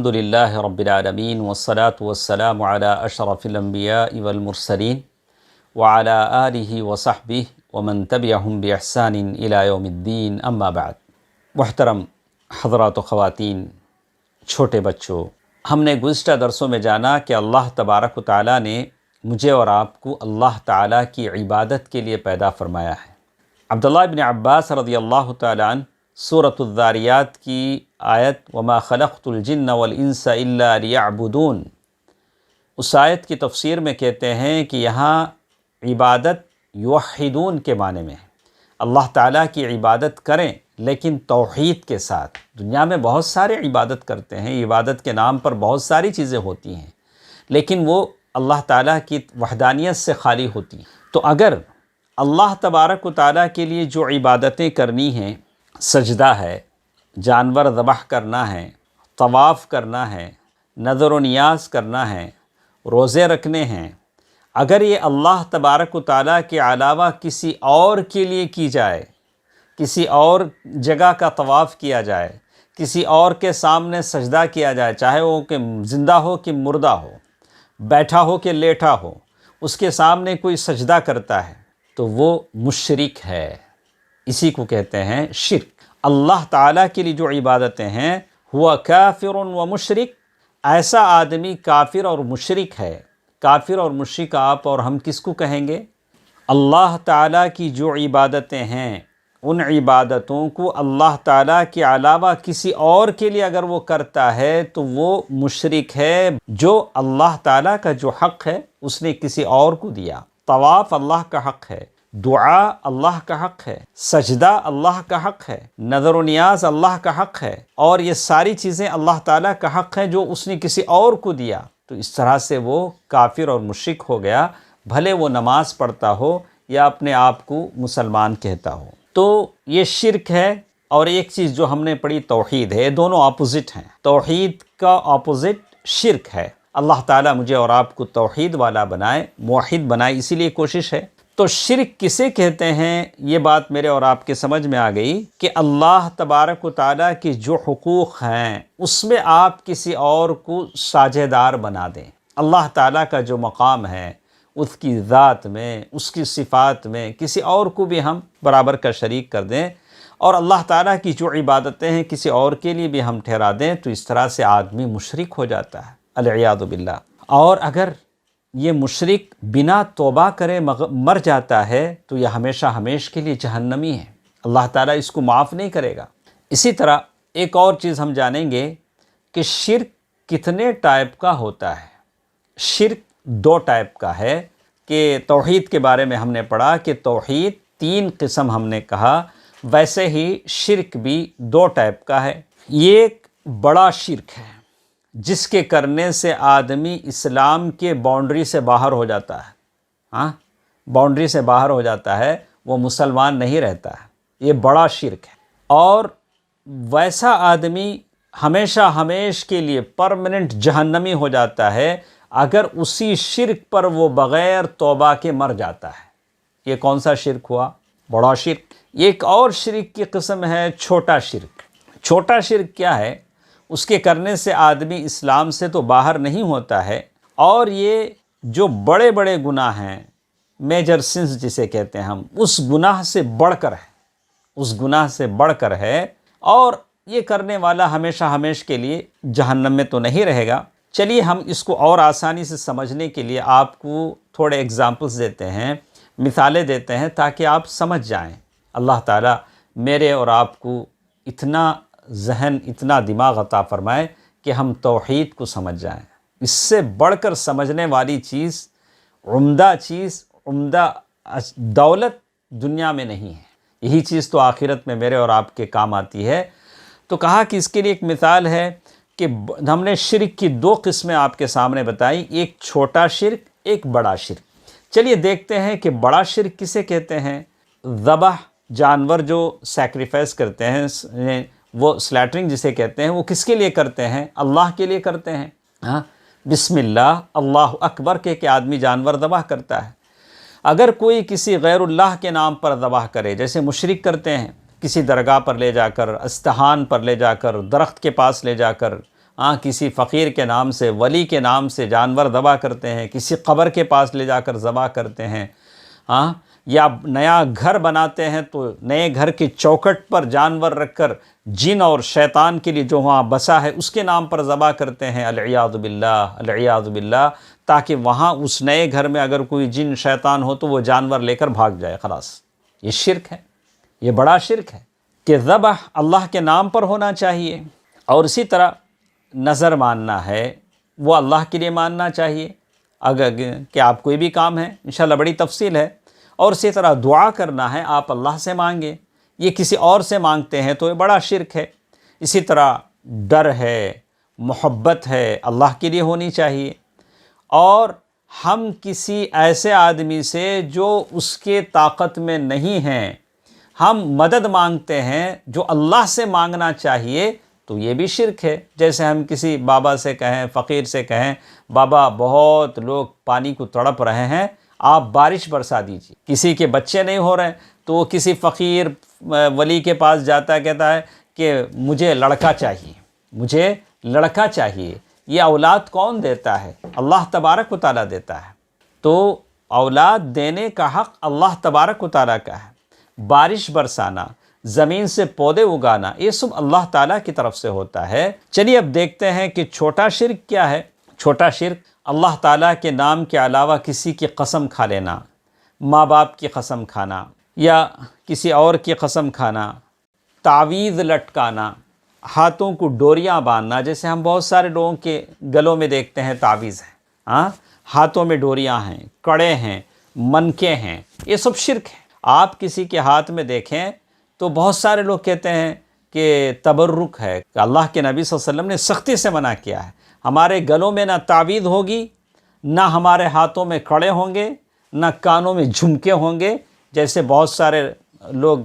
الحمدللہ رب العالمین والصلاة والسلام علی اشرف الانبیاء والمرسلین وعلی آلہ وصحبہ ومن تبعہم بإحسان الی یوم الدین اما بعد۔ محترم حضرات و خواتین، چھوٹے بچوں، ہم نے گزشتہ درسوں میں جانا کہ اللہ تبارک و تعالیٰ نے مجھے اور آپ کو اللہ تعالیٰ کی عبادت کے لیے پیدا فرمایا ہے۔ عبداللہ بن عباس رضی اللہ تعالیٰ عنہ سورۃ الذاریات کی آیت وما خلقت الجن والانس الا لیعبدون، اس آیت کی تفسیر میں کہتے ہیں کہ یہاں عبادت یوحدون کے معنی میں ہے، اللہ تعالیٰ کی عبادت کریں لیکن توحید کے ساتھ۔ دنیا میں بہت سارے عبادت کرتے ہیں، عبادت کے نام پر بہت ساری چیزیں ہوتی ہیں، لیکن وہ اللہ تعالیٰ کی وحدانیت سے خالی ہوتی ہیں۔ تو اگر اللہ تبارک و تعالیٰ کے لیے جو عبادتیں کرنی ہیں، سجدہ ہے، جانور ذبح کرنا ہے، طواف کرنا ہے، نظر و نیاز کرنا ہے، روزے رکھنے ہیں، اگر یہ اللہ تبارک و تعالیٰ کے علاوہ کسی اور کے لیے کی جائے، کسی اور جگہ کا طواف کیا جائے، کسی اور کے سامنے سجدہ کیا جائے، چاہے وہ کہ زندہ ہو کہ مردہ ہو، بیٹھا ہو کہ لیٹا ہو، اس کے سامنے کوئی سجدہ کرتا ہے تو وہ مشرک ہے۔ اسی کو کہتے ہیں شرک۔ اللہ تعالیٰ کے لیے جو عبادتیں ہیں ہوا کافر و مشرک، ایسا آدمی کافر اور مشرک ہے۔ کافر اور مشرک آپ اور ہم کس کو کہیں گے؟ اللہ تعالیٰ کی جو عبادتیں ہیں، ان عبادتوں کو اللہ تعالیٰ کے علاوہ کسی اور کے لیے اگر وہ کرتا ہے تو وہ مشرک ہے۔ جو اللہ تعالیٰ کا جو حق ہے اس نے کسی اور کو دیا۔ طواف اللہ کا حق ہے، دعا اللہ کا حق ہے، سجدہ اللہ کا حق ہے، نظر و نیاز اللہ کا حق ہے، اور یہ ساری چیزیں اللہ تعالیٰ کا حق ہے جو اس نے کسی اور کو دیا، تو اس طرح سے وہ کافر اور مشرک ہو گیا، بھلے وہ نماز پڑھتا ہو یا اپنے آپ کو مسلمان کہتا ہو۔ تو یہ شرک ہے، اور ایک چیز جو ہم نے پڑھی توحید ہے، دونوں اپوزٹ ہیں۔ توحید کا اپوزٹ شرک ہے۔ اللہ تعالیٰ مجھے اور آپ کو توحید والا بنائے، موحد بنائے، اسی لیے کوشش ہے۔ تو شرک کسے کہتے ہیں، یہ بات میرے اور آپ کے سمجھ میں آ گئی کہ اللہ تبارک و تعالیٰ کی جو حقوق ہیں اس میں آپ کسی اور کو ساجھے دار بنا دیں۔ اللہ تعالیٰ کا جو مقام ہے اس کی ذات میں، اس کی صفات میں کسی اور کو بھی ہم برابر کا شریک کر دیں، اور اللہ تعالیٰ کی جو عبادتیں ہیں کسی اور کے لیے بھی ہم ٹھہرا دیں، تو اس طرح سے آدمی مشرک ہو جاتا ہے، العیاذ باللہ۔ اور اگر یہ مشرک بنا توبہ کرے مر جاتا ہے تو یہ ہمیشہ ہمیشہ کے لیے جہنمی ہے، اللہ تعالیٰ اس کو معاف نہیں کرے گا۔ اسی طرح ایک اور چیز ہم جانیں گے کہ شرک کتنے ٹائپ کا ہوتا ہے۔ شرک دو ٹائپ کا ہے، کہ توحید کے بارے میں ہم نے پڑھا کہ توحید 3 قسم ہم نے کہا، ویسے ہی شرک بھی 2 ٹائپ کا ہے۔ یہ ایک بڑا شرک ہے جس کے کرنے سے آدمی اسلام کے باؤنڈری سے باہر ہو جاتا ہے، باؤنڈری سے باہر ہو جاتا ہے، وہ مسلمان نہیں رہتا ہے، یہ بڑا شرک ہے۔ اور ویسا آدمی ہمیشہ ہمیشہ کے لیے پرماننٹ جہنمی ہو جاتا ہے اگر اسی شرک پر وہ بغیر توبہ کے مر جاتا ہے۔ یہ کون سا شرک ہوا؟ بڑا شرک۔ ایک اور شرک کی قسم ہے چھوٹا شرک۔ چھوٹا شرک کیا ہے؟ اس کے کرنے سے آدمی اسلام سے تو باہر نہیں ہوتا ہے، اور یہ جو بڑے بڑے گناہ ہیں، میجر سنس جسے کہتے ہیں ہم، اس گناہ سے بڑھ کر ہے، اس گناہ سے بڑھ کر ہے، اور یہ کرنے والا ہمیشہ ہمیشہ کے لیے جہنم میں تو نہیں رہے گا۔ چلیے ہم اس کو اور آسانی سے سمجھنے کے لیے آپ کو تھوڑے اگزامپلس دیتے ہیں، مثالیں دیتے ہیں، تاکہ آپ سمجھ جائیں۔ اللہ تعالیٰ میرے اور آپ کو اتنا ذہن، اتنا دماغ عطا فرمائے کہ ہم توحید کو سمجھ جائیں۔ اس سے بڑھ کر سمجھنے والی چیز، عمدہ دولت دنیا میں نہیں ہے۔ یہی چیز تو آخرت میں میرے اور آپ کے کام آتی ہے۔ تو کہا کہ اس کے لیے ایک مثال ہے کہ ہم نے شرک کی 2 قسمیں آپ کے سامنے بتائی، ایک چھوٹا شرک، ایک بڑا شرک۔ چلیے دیکھتے ہیں کہ بڑا شرک کسے کہتے ہیں۔ ذبح، جانور جو سیکریفائس کرتے ہیں، وہ سلیٹرنگ جسے کہتے ہیں، وہ کس کے لیے کرتے ہیں؟ اللہ کے لیے کرتے ہیں۔ بسم اللہ، اللہ اکبر کہہ کے آدمی جانور ذبح کرتا ہے۔ اگر کوئی کسی غیر اللہ کے نام پر ذبح کرے، جیسے مشرک کرتے ہیں، کسی درگاہ پر لے جا کر، استہان پر لے جا کر، درخت کے پاس لے جا کر، کسی فقیر کے نام سے، ولی کے نام سے جانور ذبح کرتے ہیں، کسی قبر کے پاس لے جا کر ذبح کرتے ہیں، یا نیا گھر بناتے ہیں تو نئے گھر کی چوکھٹ پر جانور رکھ کر جن اور شیطان کے لیے جو وہاں بسا ہے اس کے نام پر ذبح کرتے ہیں، العیاذ باللہ العیاذ باللہ، تاکہ وہاں اس نئے گھر میں اگر کوئی جن شیطان ہو تو وہ جانور لے کر بھاگ جائے، خلاص۔ یہ شرک ہے، یہ بڑا شرک ہے کہ ذبح اللہ کے نام پر ہونا چاہیے۔ اور اسی طرح نظر ماننا ہے، وہ اللہ کے لیے ماننا چاہیے، اگر کہ آپ کوئی بھی کام ہے، انشاءاللہ بڑی تفصیل ہے۔ اور اسی طرح دعا کرنا ہے، آپ اللہ سے مانگیں، یہ کسی اور سے مانگتے ہیں تو یہ بڑا شرک ہے۔ اسی طرح ڈر ہے، محبت ہے، اللہ کے لیے ہونی چاہیے۔ اور ہم کسی ایسے آدمی سے جو اس کے طاقت میں نہیں ہیں، ہم مدد مانگتے ہیں جو اللہ سے مانگنا چاہیے، تو یہ بھی شرک ہے۔ جیسے ہم کسی بابا سے کہیں، فقیر سے کہیں، بابا بہت لوگ پانی کو تڑپ رہے ہیں، آپ بارش برسا دیجیے۔ کسی کے بچے نہیں ہو رہے تو وہ کسی فقیر ولی کے پاس جاتا ہے، کہتا ہے کہ مجھے لڑکا چاہیے، مجھے لڑکا چاہیے۔ یہ اولاد کون دیتا ہے؟ اللہ تبارک و تعالیٰ دیتا ہے۔ تو اولاد دینے کا حق اللہ تبارک و تعالیٰ کا ہے۔ بارش برسانا، زمین سے پودے اگانا، یہ سب اللہ تعالیٰ کی طرف سے ہوتا ہے۔ چلیے اب دیکھتے ہیں کہ چھوٹا شرک کیا ہے۔ چھوٹا شرک اللہ تعالیٰ کے نام کے علاوہ کسی کی قسم کھا لینا، ماں باپ کی قسم کھانا یا کسی اور کی قسم کھانا، تعویذ لٹکانا، ہاتھوں کو ڈوریاں باندھنا، جیسے ہم بہت سارے لوگوں کے گلوں میں دیکھتے ہیں تعویذ ہے، ہاتھوں میں ڈوریاں ہیں، کڑے ہیں، منکے ہیں، یہ سب شرک ہے۔ آپ کسی کے ہاتھ میں دیکھیں تو بہت سارے لوگ کہتے ہیں کہ تبرک ہے، کہ اللہ کے نبی صلی اللہ علیہ وسلم نے سختی سے منع کیا ہے۔ ہمارے گلوں میں نہ تعویذ ہوگی، نہ ہمارے ہاتھوں میں کڑے ہوں گے، نہ کانوں میں جھمکے ہوں گے، جیسے بہت سارے لوگ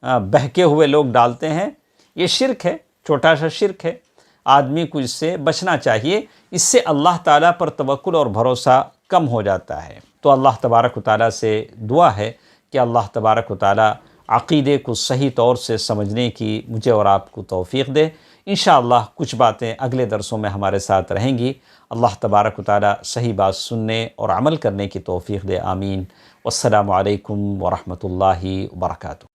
بہکے ہوئے لوگ ڈالتے ہیں۔ یہ شرک ہے، چھوٹا سا شرک ہے، آدمی کو اس سے بچنا چاہیے۔ اس سے اللہ تعالیٰ پر توکل اور بھروسہ کم ہو جاتا ہے۔ تو اللہ تبارک و تعالیٰ سے دعا ہے کہ اللہ تبارک و تعالیٰ عقیدے کو صحیح طور سے سمجھنے کی مجھے اور آپ کو توفیق دے۔ انشاءاللہ کچھ باتیں اگلے درسوں میں ہمارے ساتھ رہیں گی۔ اللہ تبارک و تعالیٰ صحیح بات سننے اور عمل کرنے کی توفیق دے، آمین۔ والسلام علیکم ورحمۃ اللہ وبرکاتہ۔